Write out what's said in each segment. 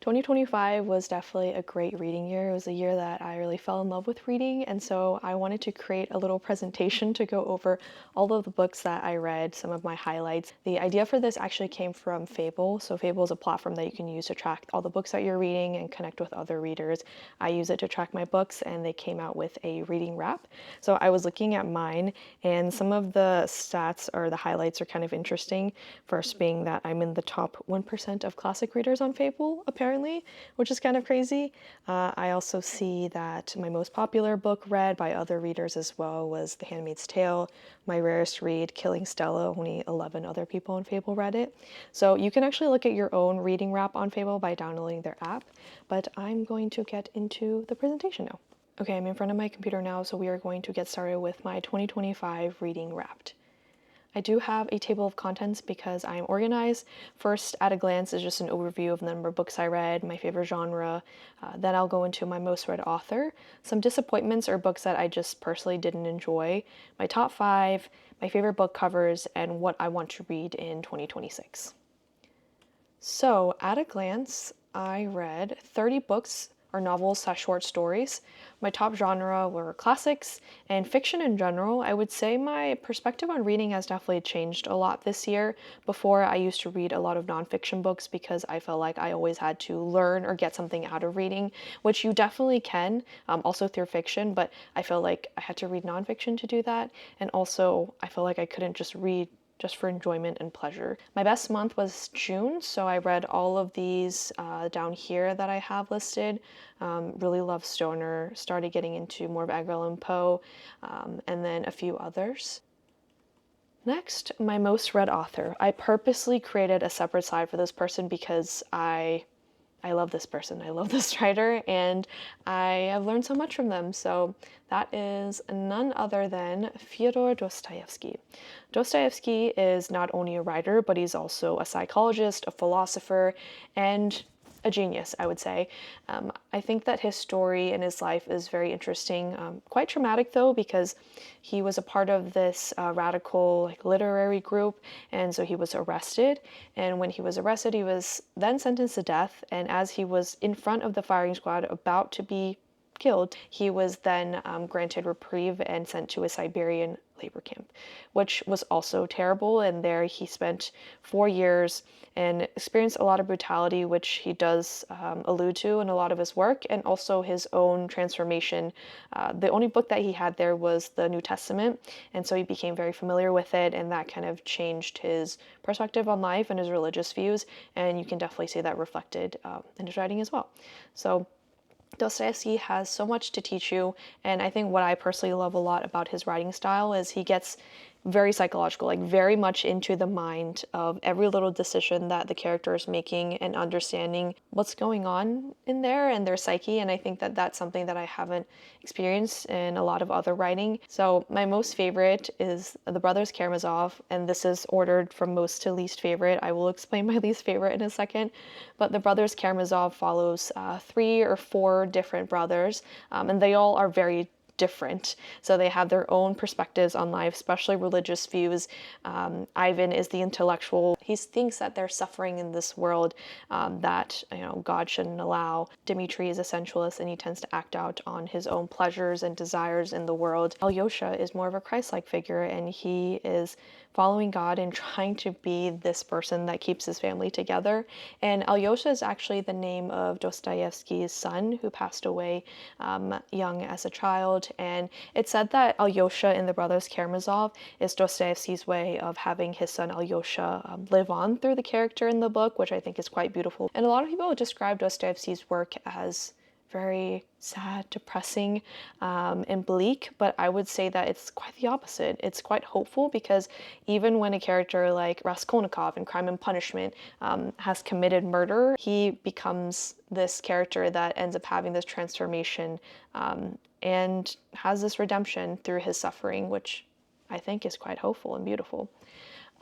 2025 was definitely a great reading year. It was a year that I really fell in love with reading, and so I wanted to create a little presentation to go over all of the books that I read, some of my highlights. The idea for this actually came from Fable. So Fable is a platform that you can use to track all the books that you're reading and connect with other readers. I use it to track my books, and they came out with a reading wrap. So I was looking at mine, and some of the stats or the highlights are kind of interesting. First being that I'm in the top 1% of classic readers on Fable, apparently, which is kind of crazy. I also see that my most popular book read by other readers as well was The Handmaid's Tale. My rarest read, Killing Stella, only 11 other people on Fable read it. So you can actually look at your own reading wrap on Fable by downloading their app, but I'm going to get into the presentation now. Okay, I'm in front of my computer now, so we are going to get started with my 2025 reading wrapped. I do have a table of contents because I'm organized. First, at a glance, is just an overview of the number of books I read, my favorite genre. Then I'll go into my most read author, some disappointments or books that I just personally didn't enjoy, my top 5, my favorite book covers, and what I want to read in 2026. So, at a glance, I read 30 books or novels / short stories. My top genre were classics and fiction in general. I would say my perspective on reading has definitely changed a lot this year. Before, I used to read a lot of nonfiction books because I felt like I always had to learn or get something out of reading, which you definitely can, also through fiction, but I felt like I had to read nonfiction to do that. And also, I felt like I couldn't just read just for enjoyment and pleasure. My best month was June, so I read all of these down here that I have listed. Really love Stoner, started getting into more of Edgar Allan Poe, and then a few others. Next, my most read author. I purposely created a separate slide for this person because I love this person. I love this writer, and I have learned so much from them. So that is none other than Fyodor Dostoevsky. Dostoevsky is not only a writer, but he's also a psychologist, a philosopher, and a genius, I would say. I think that his story and his life is very interesting. Quite traumatic though, because he was a part of this radical literary group, and so he was arrested. And when he was arrested, he was then sentenced to death. And as he was in front of the firing squad, about to be killed, he was then granted reprieve and sent to a Siberian labor camp, which was also terrible. And there he spent 4 years and experienced a lot of brutality, which he does allude to in a lot of his work, and also his own transformation. The only book that he had there was the New Testament, and so he became very familiar with it, and that kind of changed his perspective on life and his religious views, and you can definitely see that reflected in his writing as well. So Dostoevsky has so much to teach you, and I think what I personally love a lot about his writing style is he gets very psychological, like very much into the mind of every little decision that the character is making and understanding what's going on in there and their psyche. And I think that that's something that I haven't experienced in a lot of other writing. So my most favorite is The Brothers Karamazov, and this is ordered from most to least favorite. I will explain my least favorite in a second, but The Brothers Karamazov follows 3 or 4 different brothers, and they all are very different. So they have their own perspectives on life, especially religious views. Ivan is the intellectual. He thinks that there's suffering in this world that God shouldn't allow. Dmitri is a sensualist, and he tends to act out on his own pleasures and desires in the world. Alyosha is more of a Christ-like figure, and he is following God and trying to be this person that keeps his family together. And Alyosha is actually the name of Dostoevsky's son, who passed away young as a child. And it's said that Alyosha in The Brothers Karamazov is Dostoevsky's way of having his son Alyosha live on through the character in the book, which I think is quite beautiful. And a lot of people describe Dostoevsky's work as very sad, depressing, and bleak, but I would say that it's quite the opposite. It's quite hopeful, because even when a character like Raskolnikov in Crime and Punishment has committed murder, he becomes this character that ends up having this transformation and has this redemption through his suffering, which I think is quite hopeful and beautiful.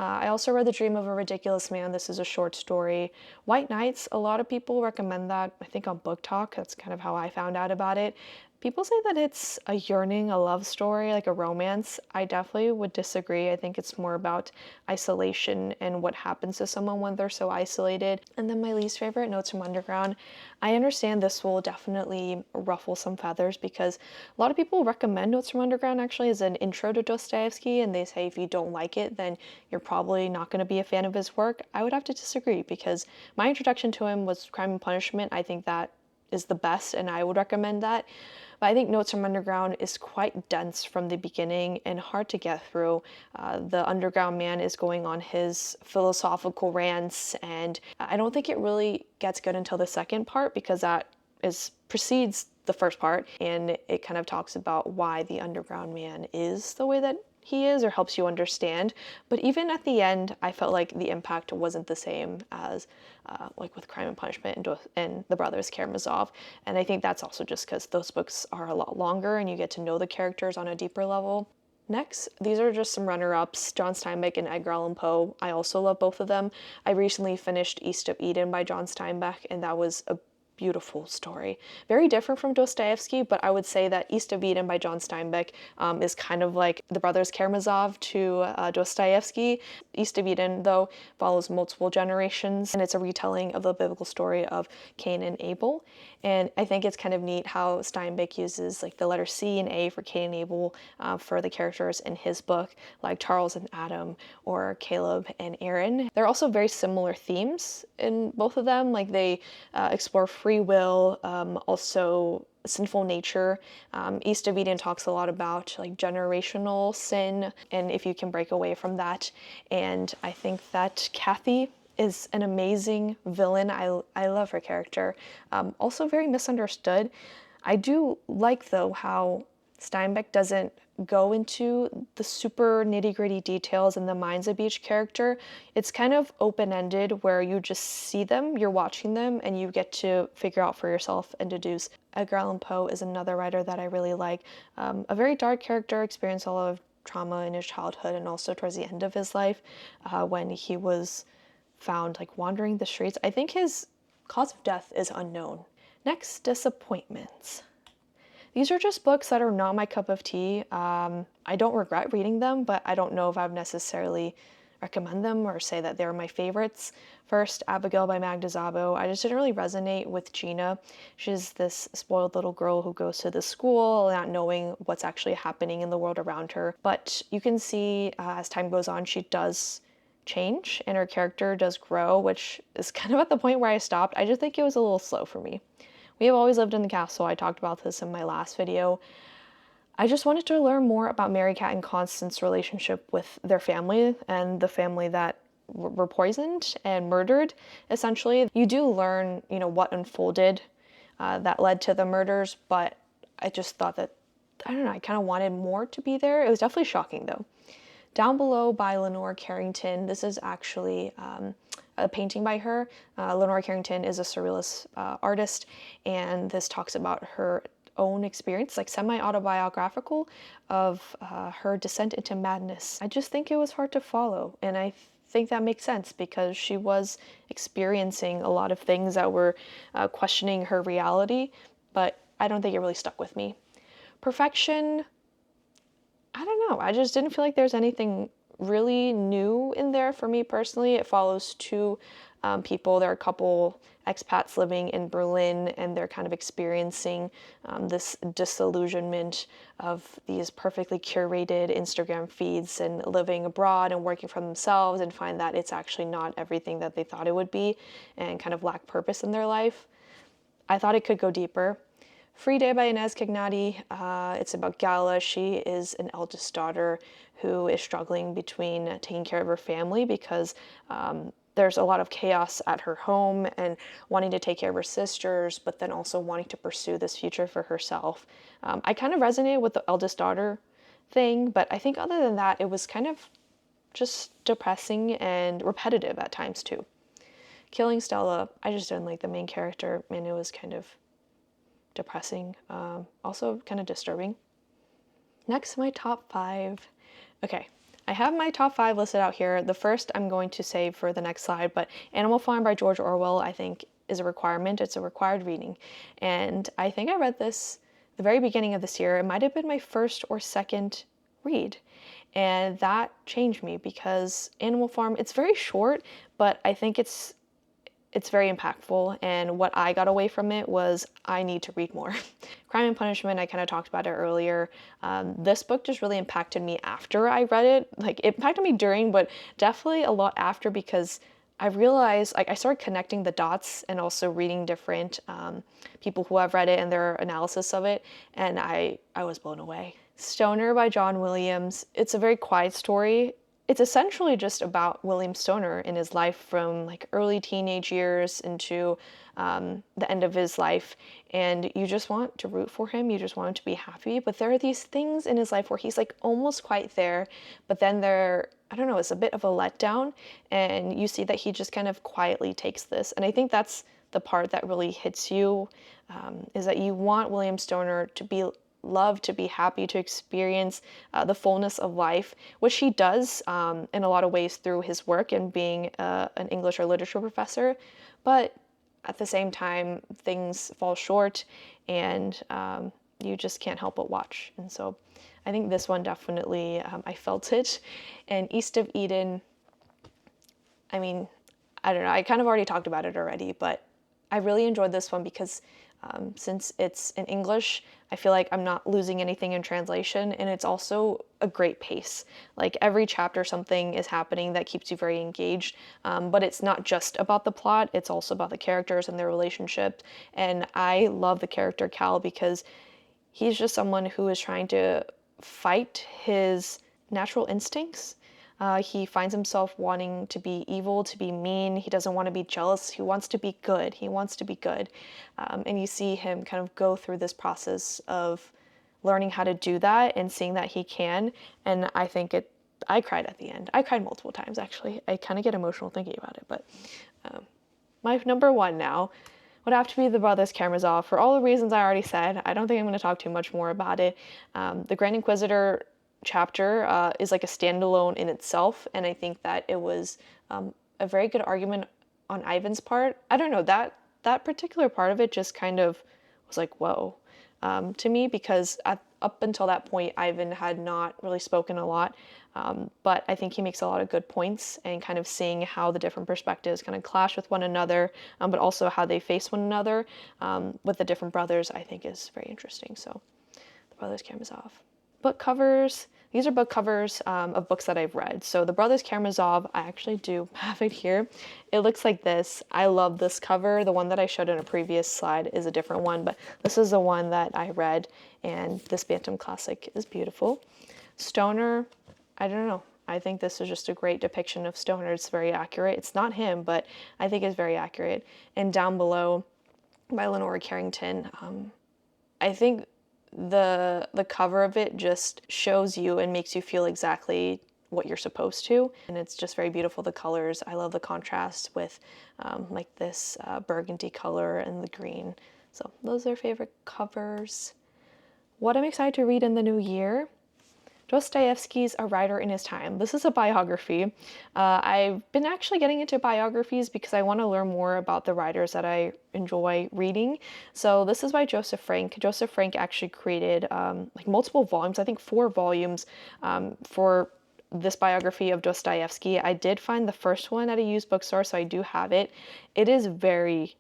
I also read The Dream of a Ridiculous Man. This is a short story. White Nights, a lot of people recommend that, I think on Book Talk. That's kind of how I found out about it. People say that it's a yearning, a love story, like a romance. I definitely would disagree. I think it's more about isolation and what happens to someone when they're so isolated. And then my least favorite, Notes from Underground. I understand this will definitely ruffle some feathers because a lot of people recommend Notes from Underground actually as an intro to Dostoevsky, and they say if you don't like it, then you're probably not going to be a fan of his work. I would have to disagree because my introduction to him was Crime and Punishment. I think that is the best, and I would recommend that. But I think Notes from Underground is quite dense from the beginning and hard to get through. The underground man is going on his philosophical rants, and I don't think it really gets good until the second part because that is precedes the first part, and it kind of talks about why the underground man is the way that he is or helps you understand. But even at the end, I felt like the impact wasn't the same as like with Crime and Punishment and The Brothers Karamazov. And I think that's also just because those books are a lot longer and you get to know the characters on a deeper level. Next, these are just some runner-ups, John Steinbeck and Edgar Allan Poe. I also love both of them. I recently finished East of Eden by John Steinbeck, and that was a beautiful story. Very different from Dostoevsky, but I would say that East of Eden by John Steinbeck is kind of like the Brothers Karamazov to Dostoevsky. East of Eden, though, follows multiple generations, and it's a retelling of the biblical story of Cain and Abel. And I think it's kind of neat how Steinbeck uses like the letter C and A for Cain and Abel for the characters in his book, like Charles and Adam or Caleb and Aaron. They're also very similar themes in both of them. Like they explore free will, also sinful nature. East of Eden talks a lot about like generational sin and if you can break away from that. And I think that Kathy is an amazing villain. I love her character. Also very misunderstood. I do like though how Steinbeck doesn't go into the super nitty-gritty details in the minds of each character. It's kind of open-ended where you just see them, you're watching them, and you get to figure out for yourself and deduce. Edgar Allan Poe is another writer that I really like. A very dark character, experienced a lot of trauma in his childhood and also towards the end of his life when he was found like wandering the streets. I think his cause of death is unknown. Next, Disappointments. These are just books that are not my cup of tea. I don't regret reading them, but I don't know if I would necessarily recommend them or say that they're my favorites. First, Abigail by Magda Szabo. I just didn't really resonate with Gina. She's this spoiled little girl who goes to the school not knowing what's actually happening in the world around her. But you can see as time goes on, she does change and her character does grow, which is kind of at the point where I stopped. I just think it was a little slow for me. We have always lived in the castle. I talked about this in my last video. I just wanted to learn more about Mary Cat and Constance's relationship with their family and the family that were poisoned and murdered, essentially. You do learn, what unfolded that led to the murders, but I just thought that, I don't know, I kind of wanted more to be there. It was definitely shocking, though. Down Below by Lenore Carrington. This is actually a painting by her. Lenore Carrington is a surrealist artist, and this talks about her own experience, like semi-autobiographical, of her descent into madness. I just think it was hard to follow, and I think that makes sense because she was experiencing a lot of things that were questioning her reality, but I don't think it really stuck with me. Perfection, I don't know. I just didn't feel like there's anything really new in there for me personally. It follows two people. There are a couple expats living in Berlin, and they're kind of experiencing this disillusionment of these perfectly curated Instagram feeds and living abroad and working for themselves, and find that it's actually not everything that they thought it would be and kind of lack purpose in their life. I thought it could go deeper. Free Day by Inez Kignati. It's about Gala. She is an eldest daughter who is struggling between taking care of her family because there's a lot of chaos at her home and wanting to take care of her sisters, but then also wanting to pursue this future for herself. I kind of resonated with the eldest daughter thing, but I think other than that, it was kind of just depressing and repetitive at times too. Killing Stella, I just didn't like the main character, and it was kind of depressing, also kind of disturbing. Next, my top 5. Okay, I have my top 5 listed out here. The first I'm going to save for the next slide, but Animal Farm by George Orwell I think is a requirement. It's a required reading. And I think I read this the very beginning of this year. It might have been my first or second read. And that changed me because Animal Farm, it's very short, but I think it's very impactful, and what I got away from it was I need to read more. Crime and Punishment, I kind of talked about it earlier. This book just really impacted me after I read it. Like, it impacted me during, but definitely a lot after, because I realized, like, I started connecting the dots and also reading different people who have read it and their analysis of it, and I was blown away. Stoner by John Williams. It's a very quiet story. It's essentially just about William Stoner in his life from like early teenage years into the end of his life. And you just want to root for him. You just want him to be happy. But there are these things in his life where he's like almost quite there, but then I don't know, it's a bit of a letdown. And you see that he just kind of quietly takes this. And I think that's the part that really hits you, is that you want William Stoner to be love, to be happy, to experience the fullness of life, which he does in a lot of ways through his work and being an English or literature professor. But at the same time, things fall short, and you just can't help but watch. And so I think this one definitely, I felt it. And East of Eden, I mean, I don't know, I kind of already talked about it already, but I really enjoyed this one because since it's in English, I feel like I'm not losing anything in translation, and it's also a great pace. Like, every chapter something is happening that keeps you very engaged, but it's not just about the plot, it's also about the characters and their relationship. And I love the character Cal because he's just someone who is trying to fight his natural instincts. He finds himself wanting to be evil, to be mean. He doesn't want to be jealous. He wants to be good. He wants to be good. And you see him kind of go through this process of learning how to do that and seeing that he can. And I cried at the end. I cried multiple times, actually. I kind of get emotional thinking about it. But my number one now would have to be The Brothers Karamazov, for all the reasons I already said. I don't think I'm going to talk too much more about it. The Grand Inquisitor chapter is like a standalone in itself, and I think that it was a very good argument on Ivan's part. I don't know, that particular part of it just kind of was like, whoa, to me, because up until that point, Ivan had not really spoken a lot, but I think he makes a lot of good points, and kind of seeing how the different perspectives kind of clash with one another, but also how they face one another with the different brothers, I think is very interesting. So, The Brothers Karamazov. Book covers. These are book covers of books that I've read. So The Brothers Karamazov, I actually do have it here. It looks like this. I love this cover. The one that I showed in a previous slide is a different one, but this is the one that I read, and this Bantam classic is beautiful. Stoner, I don't know. I think this is just a great depiction of Stoner. It's very accurate. It's not him, but I think it's very accurate. And Down Below by Lenora Carrington, I think the cover of it just shows you and makes you feel exactly what you're supposed to, and it's just very beautiful. The colors, I love the contrast with like this burgundy color and the green. So those are favorite covers. What I'm excited to read in the new year: Dostoevsky's A Writer in His Time. This is a biography. I've been actually getting into biographies because I want to learn more about the writers that I enjoy reading. So this is by Joseph Frank. Joseph Frank actually created like multiple volumes, I think 4 volumes for this biography of Dostoevsky. I did find the first one at a used bookstore, so I do have it. It is very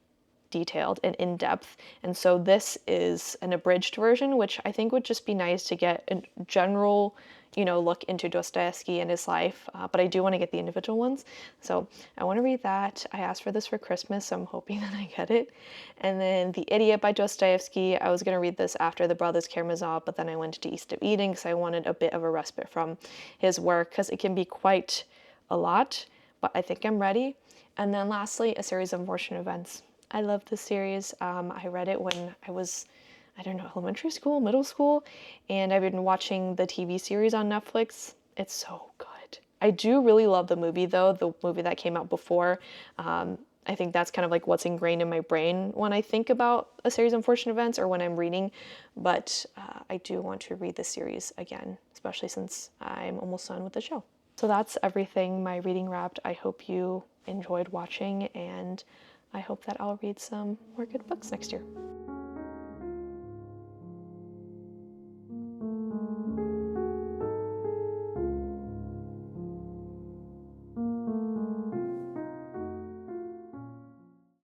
detailed and in-depth, and so this is an abridged version, which I think would just be nice to get a general, look into Dostoevsky and his life, but I do want to get the individual ones, so I want to read that. I asked for this for Christmas, so I'm hoping that I get it. And then The Idiot by Dostoevsky, I was going to read this after The Brothers Karamazov, but then I went to East of Eden because I wanted a bit of a respite from his work, because it can be quite a lot, but I think I'm ready. And then lastly, A Series of Unfortunate Events. I love this series. I read it when I was, I don't know, elementary school, middle school, and I've been watching the TV series on Netflix. It's so good. I do really love the movie, though, the movie that came out before. I think that's kind of like what's ingrained in my brain when I think about A Series of Unfortunate Events or when I'm reading, but I do want to read this series again, especially since I'm almost done with the show. So that's everything, my reading wrapped. I hope you enjoyed watching, and I hope that I'll read some more good books next year.